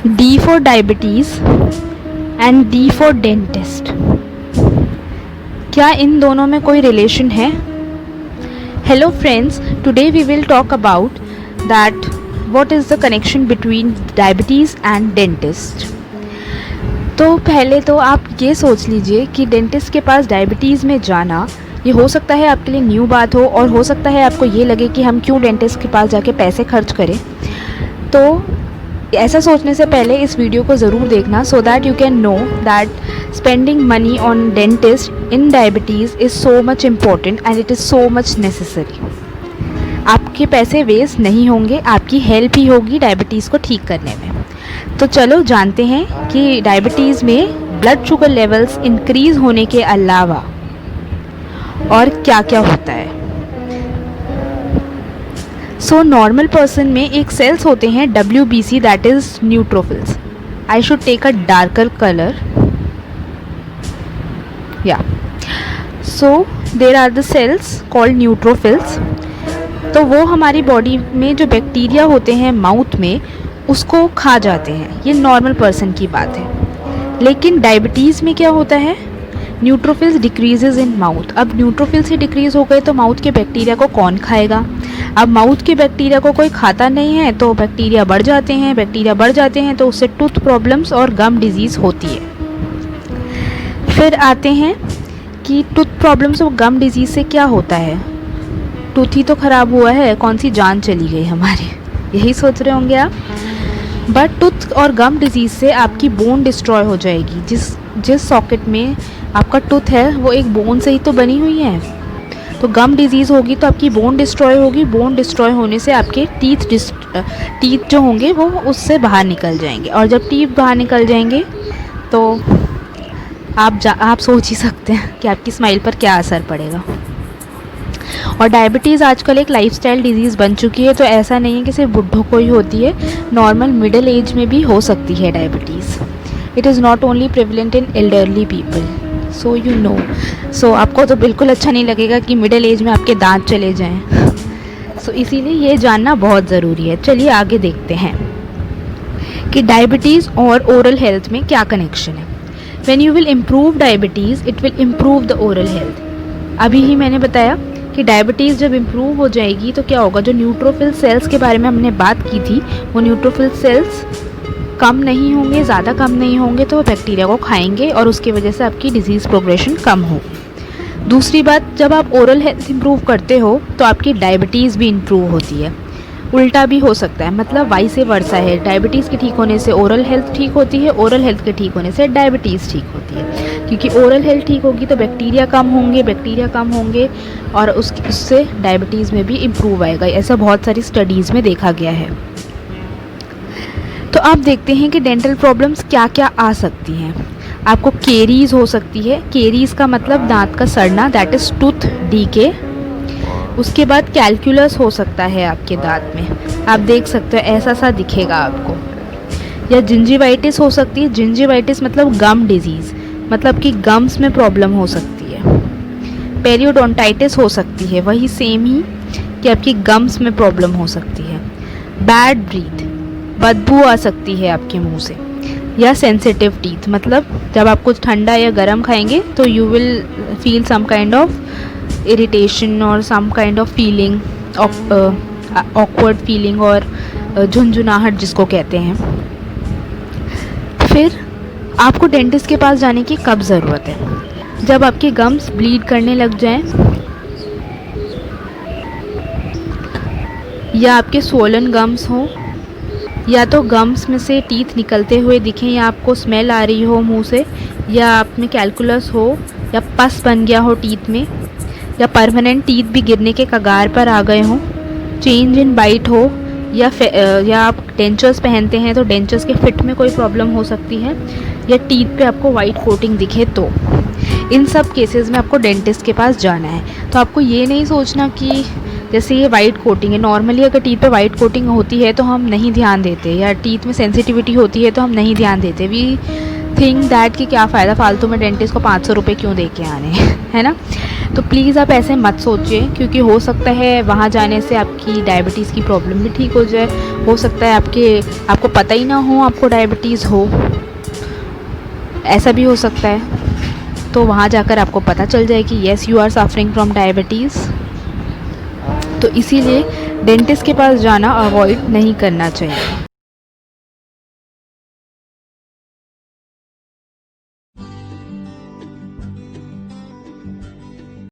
D for diabetes and D for dentist. क्या इन दोनों में कोई रिलेशन है? Hello friends, today we will talk about that what is the connection between diabetes and dentist. तो पहले तो आप ये सोच लीजिए कि डेंटिस्ट के पास डायबिटीज़ में जाना ये हो सकता है आपके लिए न्यू बात हो, और हो सकता है आपको ये लगे कि हम क्यों डेंटिस्ट के पास जाके पैसे खर्च करें। तो ऐसा सोचने से पहले इस वीडियो को ज़रूर देखना, so that you can know that spending money on dentist in diabetes is so much important and it is so much necessary. आपके पैसे वेस्ट नहीं होंगे, आपकी हेल्प ही होगी डायबिटीज़ को ठीक करने में। तो चलो जानते हैं कि डायबिटीज़ में ब्लड शुगर लेवल्स इंक्रीज़ होने के अलावा और क्या क्या होता है। सो नॉर्मल पर्सन में एक सेल्स होते हैं WBC, that is neutrophils. I should take a darker colour, या so there are the cells called neutrophils. तो वो हमारी बॉडी में जो बैक्टीरिया होते हैं माउथ में उसको खा जाते हैं, ये नॉर्मल पर्सन की बात है। लेकिन डायबिटीज़ में क्या होता है, न्यूट्रोफिल्स डिक्रीजेज इन माउथ। अब न्यूट्रोफिल्स ही डिक्रीज हो गए तो माउथ के बैक्टीरिया को कौन खाएगा? अब माउथ के बैक्टीरिया को कोई खाता नहीं है तो बैक्टीरिया बढ़ जाते हैं, बैक्टीरिया बढ़ जाते हैं तो उससे टूथ प्रॉब्लम्स और गम डिजीज़ होती है। फिर आते हैं कि टूथ प्रॉब्लम्स और गम डिजीज़ से क्या होता है। टूथ ही तो ख़राब हुआ है, कौन सी जान चली गई हमारी, यही सोच रहे होंगे आप। बट टूथ और गम डिजीज़ से आपकी बोन डिस्ट्रॉय हो जाएगी। जिस सॉकेट में आपका टूथ है वो एक बोन से ही तो बनी हुई है। तो गम डिजीज़ होगी तो आपकी बोन डिस्ट्रॉय होगी। बोन डिस्ट्रॉय होने से आपके टीथ जो होंगे वो उससे बाहर निकल जाएंगे, और जब टीथ बाहर निकल जाएंगे तो आप सोच ही सकते हैं कि आपकी स्माइल पर क्या असर पड़ेगा। और डायबिटीज़ आजकल एक लाइफस्टाइल डिजीज़ बन चुकी है, तो ऐसा नहीं है कि सिर्फ बुढ़ों को ही होती है, नॉर्मल मिडिल एज में भी हो सकती है diabetes. It is not only prevalent in elderly people, so you know. So आपको तो बिल्कुल अच्छा नहीं लगेगा कि मिडिल एज में आपके दांत चले जाएं। सो इसीलिए ये जानना बहुत ज़रूरी है। चलिए आगे देखते हैं कि डायबिटीज़ और ओरल हेल्थ में क्या कनेक्शन है। When you will improve diabetes it will improve the oral health. अभी ही मैंने बताया कि डायबिटीज़ जब इम्प्रूव हो जाएगी तो क्या होगा, जो न्यूट्रोफिल सेल्स के बारे में हमने बात की थी वो न्यूट्रोफिल सेल्स कम नहीं होंगे, ज़्यादा कम नहीं होंगे, तो वो बैक्टीरिया को खाएंगे और उसकी वजह से आपकी डिजीज़ प्रोग्रेशन कम होगी। दूसरी बात, जब आप ओरल हेल्थ इम्प्रूव करते हो तो आपकी डायबिटीज़ भी इम्प्रूव होती है। उल्टा भी हो सकता है, मतलब वाइस वर्सा है। डायबिटीज़ के ठीक होने से ओरल हेल्थ ठीक होती है, ओरल हेल्थ के ठीक होने से डायबिटीज़ ठीक होती है। क्योंकि ओरल हेल्थ ठीक होगी तो बैक्टीरिया कम होंगे और उससे डायबिटीज़ में भी इम्प्रूव आएगा। ऐसा बहुत सारी स्टडीज़ में देखा गया है। तो आप देखते हैं कि डेंटल प्रॉब्लम्स क्या क्या आ सकती हैं। आपको केरीज़ हो सकती है। केरीज़ का मतलब दांत का सड़ना, दैट इज़ टूथ डीके। उसके बाद कैलकुलस हो सकता है आपके दांत में, आप देख सकते हो ऐसा सा दिखेगा आपको। या जिंजिवाइटिस हो सकती है। जिंजिवाइटिस मतलब गम डिजीज़, मतलब कि गम्स में प्रॉब्लम हो सकती है। पेरियोडोंटाइटिस हो सकती है, वही सेम ही कि आपकी गम्स में प्रॉब्लम हो सकती है। बैड ब्रीथ, बदबू आ सकती है आपके मुंह से। या सेंसिटिव टीथ, मतलब जब आप कुछ ठंडा या गर्म खाएंगे तो you will feel some kind of irritation और some kind of feeling, awkward feeling और झुंझुनाहट जिसको कहते हैं। फिर आपको डेंटिस्ट के पास जाने की कब ज़रूरत है, जब आपके गम्स ब्लीड करने लग जाएं, या आपके स्वोलन गम्स हों, या तो गम्स में से टीथ निकलते हुए दिखें, या आपको स्मेल आ रही हो मुंह से, या आप में कैलकुलस हो, या पस बन गया हो टीथ में, या परमानेंट टीथ भी गिरने के कगार पर आ गए हों, चेंज इन बाइट हो, या आप डेंचर्स पहनते हैं तो डेंचर्स के फिट में कोई प्रॉब्लम हो सकती है, या टीथ पे आपको वाइट कोटिंग दिखे, तो इन सब केसेस में आपको डेंटिस्ट के पास जाना है। तो आपको ये नहीं सोचना कि जैसे ये वाइट कोटिंग है, नॉर्मली अगर टीथ पे वाइट कोटिंग होती है तो हम नहीं ध्यान देते, या टीथ में सेंसिटिविटी होती है तो हम नहीं ध्यान देते। वी थिंक दैट कि क्या फ़ायदा फालतू में डेंटिस्ट को 500 रुपये क्यों दे के आने, है ना। तो प्लीज़ आप ऐसे मत सोचिए, क्योंकि हो सकता है वहाँ जाने से आपकी डायबिटीज़ की प्रॉब्लम भी ठीक हो जाए। हो सकता है आपको पता ही ना हो आपको डायबिटीज़ हो, ऐसा भी हो सकता है। तो वहाँ जाकर आपको पता चल जाए कि yes you are suffering from diabetes. तो इसीलिए डेंटिस्ट के पास जाना अवॉइड नहीं करना चाहिए।